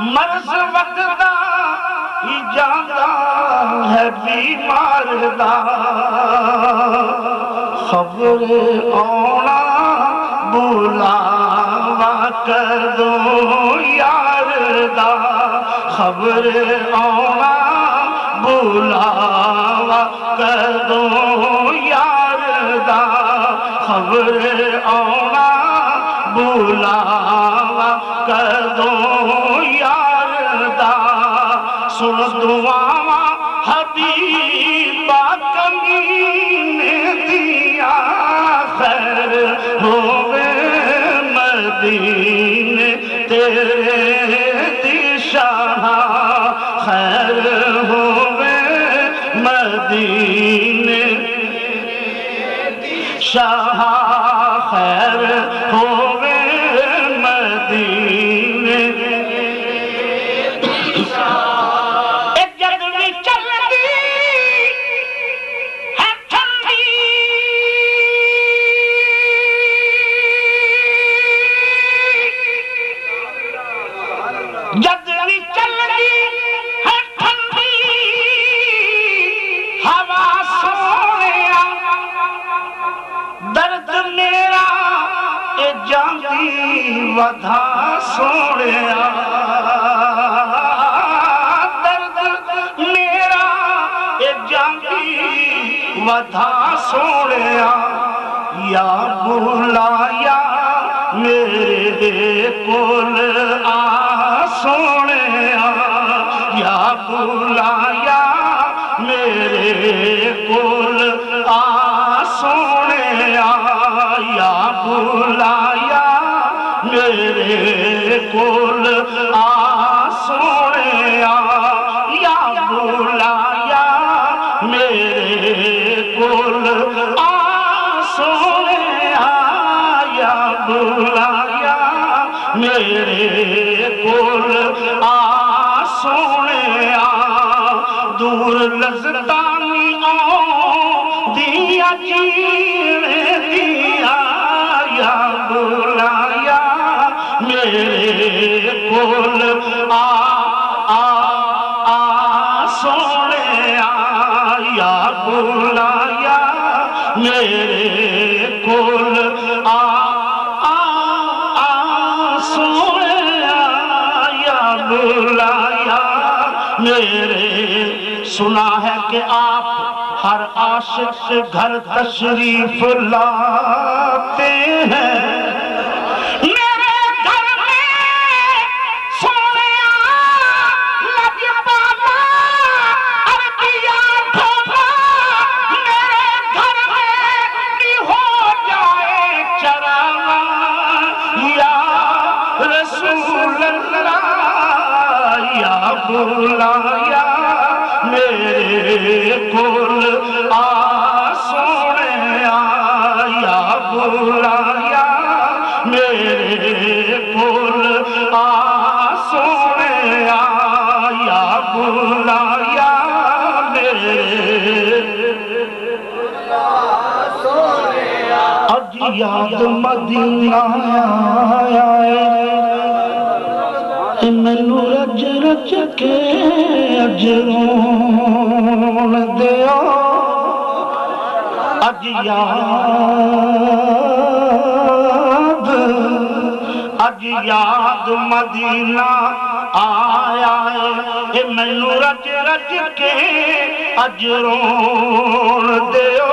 مرض وقتا ہی جاندہ ہے بیمار دا خبر آنا بلاوا کر دو یار دا خبر آنا بلاوا کر دو یار دا خبر آنا بلاوا کر دو یار دا سن دعاواں حبیبا کمینے دیا خیر ہووے مدینے تیرے دی شاہ خیر ہووے مدینے شاہ خیر ہووے مدینے جد بھی چل رہی ہے ٹھنڈی ہوا سونیا درد میرا اے جاندی ودھا سونیا درد میرا اے جاندی ودھا سونیا یا بلایا میرے کول آ سونیا یا بلایا میرے کول آ سونیا یا بلایا میرے کول آ سونیا یا بلایا میرے کول آ سونیا یا بلایا میرے کول آ سونیا دور لذتانی آؤں دیا جینے دیا یا بلایا میرے کول آ سونیا یا بلایا میرے کول سونیا یا بلایا میرے سنا ہے کہ آپ ہر عاشق گھر تشریف لاتے ہیں میرے گھر میں سونیا لبی بالا عربیہ ڈھولا میرے گھر میں بھی ہو جائے چراغا یا رسول اللہ یا بلایا میرے کول آ سونیا یا بلایا میرے کول آ سونیا یا بلایا میرے اج یاد مدینہ آیا ہے مینوں رج رج کے اج رون دیا اج یاد مدینہ آیا ہے مینوں رج رج کے اج رون دیو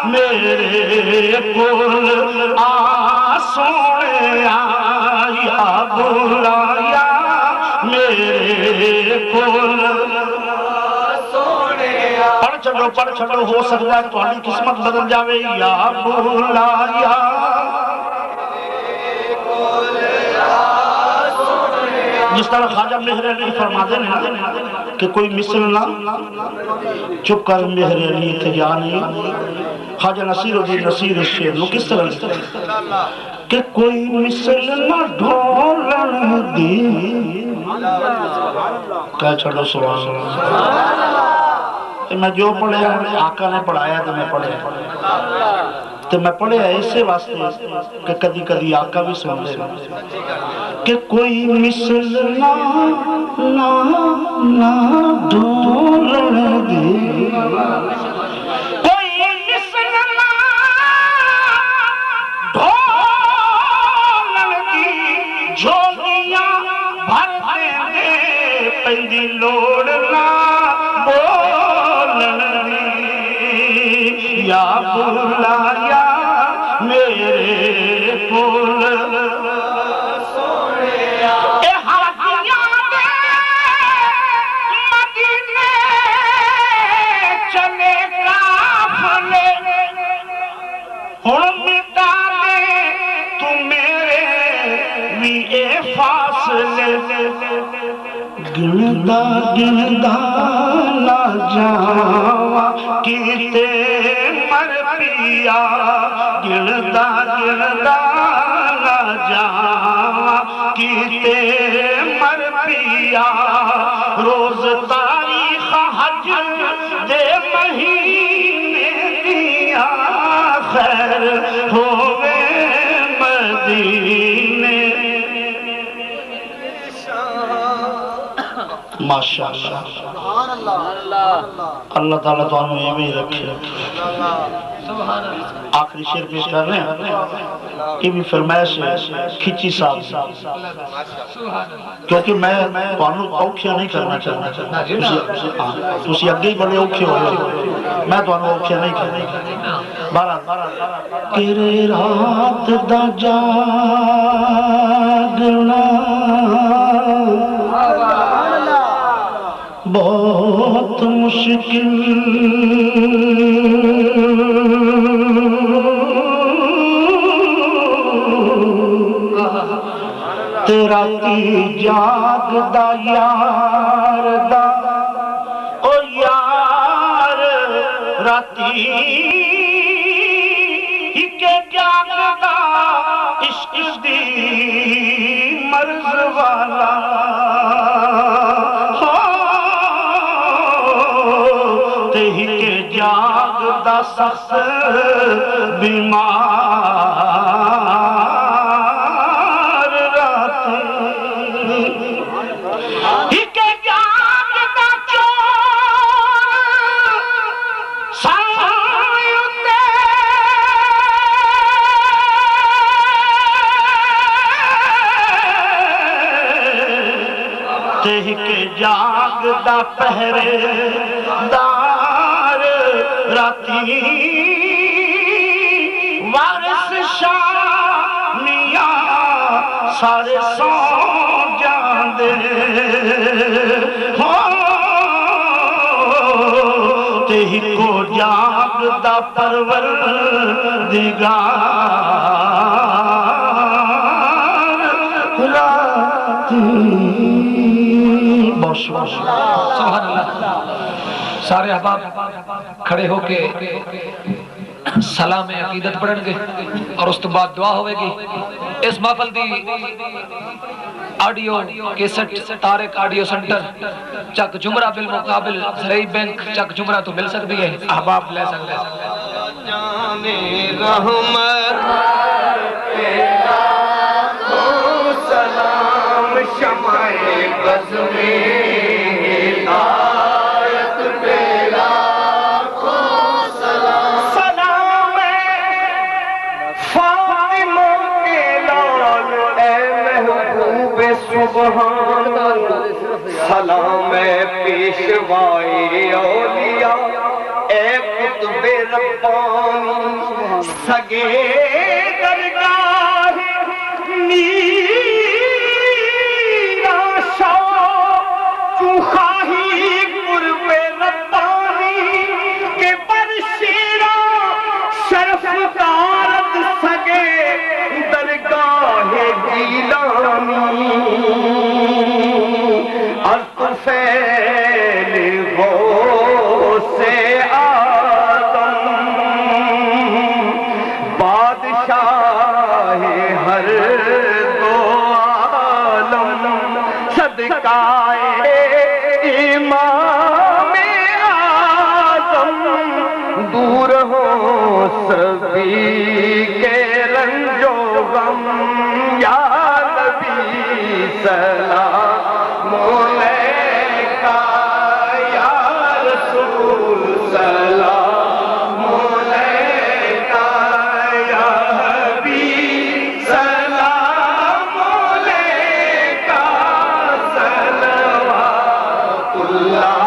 میرے کول آ سونیا یا بلایا میرے کول پڑھ چھڑو ہو سکتا ہے تھوڑی قسمت بدل جاوے یا بلایا جس طرح خواجہ مہر علی فرما دیں کہ کوئی مثل نہ چپ کر مہر علی تجا نہیں خواجہ نصیر الدین نصیر اس شعر نو کس طرح لکھتا ہے کہ کوئی مثل نہ ڈھولن دی کہہ چھڑو سبحان اللہ میں جو پڑھے آقا نے پڑھایا تو میں پڑھے تو میں پڑھے ایسے واسطے کہ کدی کدی آقا بھی سن دے کہ کوئی مثل نہ ڈھولن دی پہلی لوڑنا بولن دی یا بلایا میرے کول اے حاجیاں دے مدینے چلے قافلے ہن مٹا دے تو میرے بھی اے فاصلے گندا گندا نہ جاواں کیتے مر پیا گندا گندا نہ جاواں کیتے مر پیا روز تاریخ حج دے مہینے دیا خیر ہووے مدینے ماشاءاللہ اللہ تعالیٰ تو ہمیں یہ بھی رکھے آخری شعر پیش کر رہے ہیں یہ بھی فرمائش ہے کھچی صاحب کیونکہ میں تمہیں اوکھیا نہیں کرنا چاہتا تسی اگے ہی بڑے اوکھے ہوئے میں تمہیں اوکھیا نہیں کرنا بارہ تیرے رات دا جاگنا بہت مشکل تیرا کی جاگ دا یار دا او یار راتی کے جاگ دا عشق دی مرض والا تہی کے جاگ دا سخت بیمار راتی ہی کے جاگ دا چور سایتے تہی کے جاگ دا پہرے دار راتی وارث شامیاں سارے سو جاندے تہی کو جاگ دا پروردگار راتی بہت سبحان اللہ سارے احباب کھڑے ہو کے سلام عقیدت پڑھن گے اور اس تو بعد دعا ہوئے گی اس محفل دی audio cassette Tariq audio centre Chak Jhumra بالمقابل زرعی بینک چک جمرہ تو مل سکتی ہے احباب لے سکتے ہیں جانے رحمت تیرا تو سلام شمع بز میں ہدایت تیرا تو سلام سلام فاطمہ کے لال اے محبوب سبحان سلام پیشوائی اولیاء اے قطب ربانی سگے درگاہ میرا شاہ تو خواہی قرب ربانی کے برشیرہ شرف دارت سگے درگاہ گیلانی الطفیل غوث آدم بادشاہ ہر دو عالم صدقہ امام اعظم دور ہو سبھی کے رنج و غم یا نبی سلام علیکہ یا رسول سلام علیکہ یا حبیب سلام علیکہ صلوات اللہ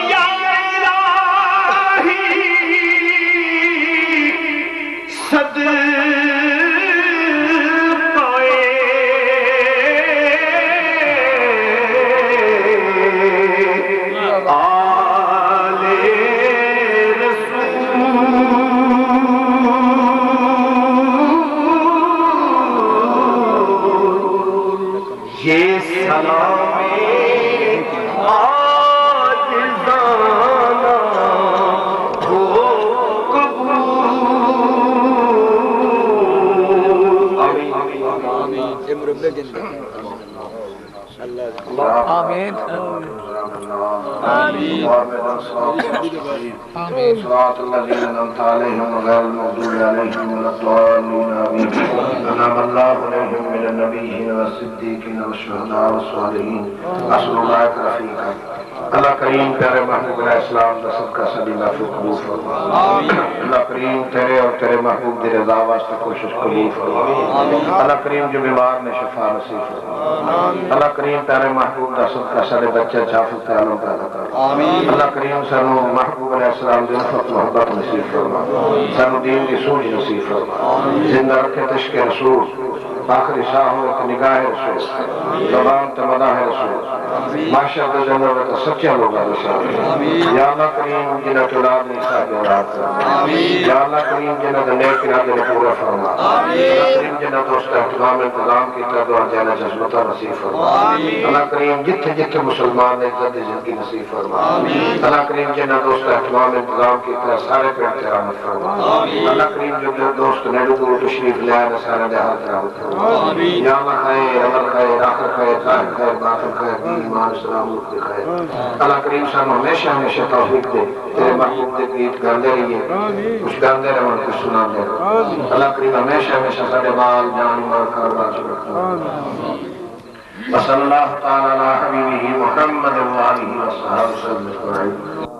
یا الہی صدقے آمین آمين صراط الذين أنعمت عليهم غير المغضوب عليهم ولا الضالين آمين أنعم الله عليهم من النبيين والصديقين والشهداء والصالحين حسن أولئك رفيقا اللہ کریم پیارے محبوب علیہ السلام کا صدقہ سبھی محفوظ قبول فرما اللہ کریم تیرے اور تیرے محبوب دی رضا واسطے کوشش قبول فرما اللہ کریم جو بیمار نے شفا نصیب فرما اللہ کریم پیارے محبوب کا صدقہ سارے بچے حافظ عالم پیدا کر اللہ کریم سانو محبوب علیہ السلام دی نفرت محبت نصیب فرما سانو دین کی سوچ نصیب فرما زندہ رکھے تشک رسول آخری شاہوں ایک نگاہ رسول زبان تمداہ رسول معاشر دے جنر میں سچے لوگا رسول یا اللہ کریم جنہ تولاد نیسا کے اولاد فرما یا اللہ کریم جنہ دنیک ارادے نے پورا فرما اللہ کریم جنہ دوست احتمام انتظام کی تردوہ جانا جذبتہ نصیب فرما اللہ کریم جتھے جتھے مسلمان نے عزت زندگی نصیب فرما اللہ کریم جنہ دوست احتمام انتظام کی طرح سارے پر احترامت فرما اللہ کریم جو دوست نیڈو دور تشریف لے آئے سارے دے ہاتھ رہا فرما یا اللہ خیر عمل خیر آخر خیر ظاہر خیر باطن خیر دین ایمان اسلام ملک خیر اللہ کریم سانو ہمیشہ ہمیشہ توفیق دے تیرے محبوب دے گیت گاندے رہیے کچھ گاندے رہے اور کچھ سنا دے اللہ کریم ہمیشہ ہمیشہ سارے مال جان مال کاروبار سے رکھتا وصلی اللہ تعالی علی حبیبہ محمد و آلہ و صحابہ وسلم